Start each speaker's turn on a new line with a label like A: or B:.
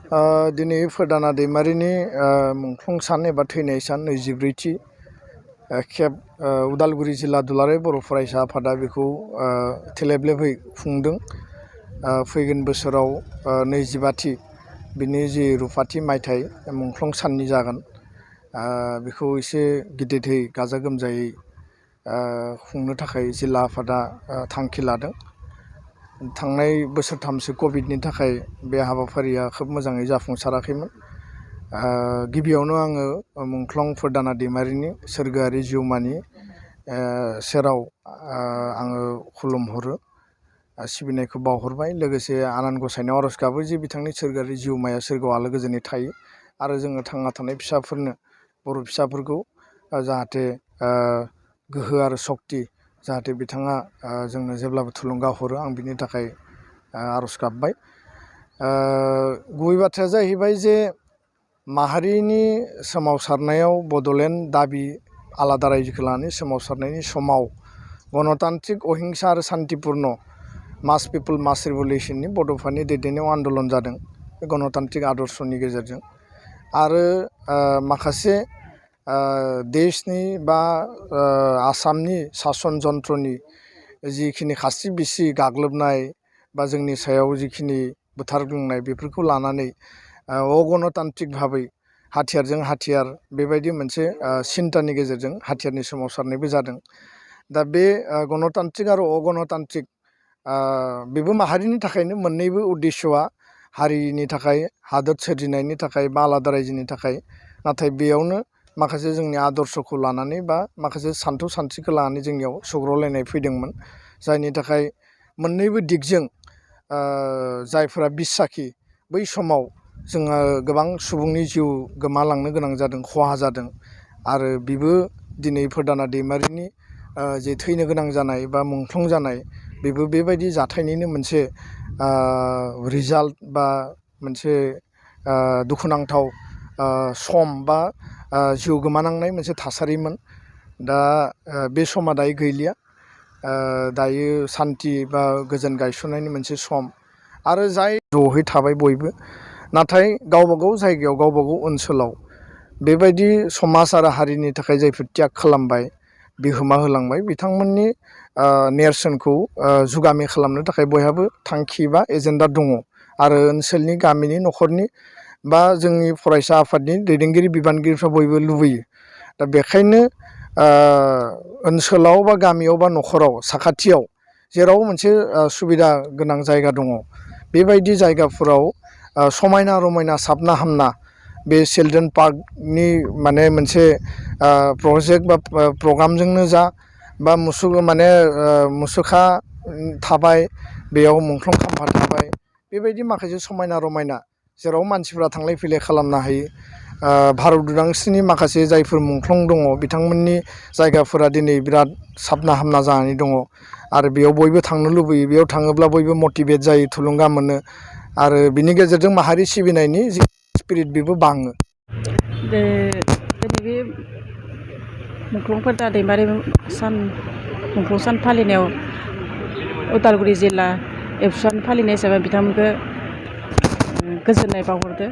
A: दिनै फोरदाना दैमारिनि मुंख्लं सान एबा थैनाय सान 24थि खेब उदालगुरि जिल्ला दुलाराय बर' फरायसा आफादा बेखौ थेलेबलेबै खुंदों। फैगोन बोसोराव 25थि बिनि जि रुफाथि मायथाइ मुंख्लं साननि जागोन। बेखौ एसे गिदिरै गाजा गोमजायै खुंनो थाखाय जिल्ला आफादा थांखि लादों। थांनाय बोसोरथामसो कभिडनि थाखाय बे हाबाफारिया खोब मोजाङै जाफुंसाराखैमोन। गिबियावनो आङो मुंख्लं फोरदाना दैमारिनि सोरगोआरि जिउमानि सेराव आङो खुलुमहरो, सिबिनायखौ बावहरबाय। लोगोसे आनान गसाइनाव आरज गाबो जे बिथांनि सोरगोआरि जिउमाया सोरगोआव आलो गोजोनै थायो आरो जोङो थांना थानाय फिसाफोरनो, बर' फिसाफोरखौ जाहाथे गोहो आरो सक्ति जाहाथे बिथाङा जोंनो जेब्लाबो थुलुंगा हरो, आं बिनि थाखाय आरज गाबबाय। गुबै बाथ्राया जाहैबाय जे माहारिनि सोमावसारनायाव बड'लेण्ड दाबि आलादा रायजोखौ लानानै सोमावसारनायनि समाव गणतान्त्रिक अहिंसा आरो सान्तिपुर्ण मास पिपोल मास रिभलिउसननि बड'फानि दैदेननायाव आन्दलन जादों बे गणतान्त्रिक आदर्शनि गेजेरजों। आरो माखासे देशनि बा आसामनि सासन जन्त्रनि जिखिनि खास्रि बिसि गाग्लोबनाय बा जोंनि सायाव जिखिनि बुथारग्लुंनाय बेफोरखौ लानानै अगणतान्त्रिक भाबै हाथियारजों हाथियार बेबायदि मोनसे सिन्तानि गेजेरजों हाथियारनि सोमावसारनायबो जादों। दा बे गणतान्त्रिक आरो अगणतान्त्रिक बेबो माहारिनि थाखायनो, मोननैबो उद्देश्यआ हारिनि थाखाय, हादोर सोरजिनायनि थाखाय बा आलादा रायजोनि थाखाय। नाथाय बेयावनो माखासे जोंनि आदर्शखौ लानानै बा माखासे सान्थौ सानस्रिखौ लानानै जोंनियाव सौग्रावलायनाय फैदोंमोन, जायनि थाखाय मोननैबो दिगजों जायफोरा बिसाखि बै समाव जोङो गोबां सुबुंनि जिउ गोमालांनो गोनां जादों, खहा जादों। आरो बेबो दिनै फोरदाना दैमारिनि जे थैनो गोनां जानाय बा मुंख्लं जानाय बेबो बेबायदि जाथायनिनो मोनसे रिजाल्ट बा मोनसे दुखुनांथाव सम बा जिउ गोमानांनाय मोनसे थासारिमोन। दा बे समा दायो गैलिया। दायो सान्थि बा गोजोन गायसननायनि मोनसे सम। आरो जाय ज'है थाबाय बयबो, नाथाय गावबागाव जायगायाव गावबागाव ओनसोलाव बेबायदि समाज आरो हारिनि थाखाय जायफोर त्याग खालामबाय, बिहोमा होलांबाय, बिथांमोननि नेरसोनखौ जुगामि खालामनो थाखाय बयहाबो थांखि बा एजेन्डा दङ। आरो ओनसोलनि, गामिनि, न'खरनि बा जोंनि फरायसा आफादनि दैदेनगिरि बिबानगिरिफ्रा बयबो लुबैयो। दा बेखायनो ओनसोलाव बा गामियाव बा न'खराव साखाथियाव जेराव मोनसे सुबिदा गोनां जायगा दङ, बेबायदि जायगाफोराव समायना रमायना साबना हामना बे चिलड्रेन पार्कनि माने मोनसे प्रजेक्ट बा प्रग्रामजोंनो जा बा मुसुखा थाबाय, बेयाव मुंख्लं खाम्फा थाबाय, बेबायदि माखासे समायना रमायना जेराव मानसिफ्रा थांलाय फैलाय खालामनो हायो। भारत उदांस्रिनि माखासे जायफोर मुंख्लं दङ, बिथांमोननि जायगाफोरा दिनै बिराद साबना हामना जानानै दङ। आरो बेयाव बयबो थांनो लुबैयो, बेयाव थाङोब्ला बयबो मटिभेट जायो, थुलुंगा मोनो। आरो बिनि गेजेरजों माहारि सिबिनायनि जि स्पिरिट बेबो बाङो।
B: दिनै बे मुंख्लं फोरदाना दैमारि मुंख्लं सान फालिनायाव उदालगुरि जिल्ला एबसुनि फालिनाय हिसाबै बिथांमोनखौ गोजोननाय बावहरदो।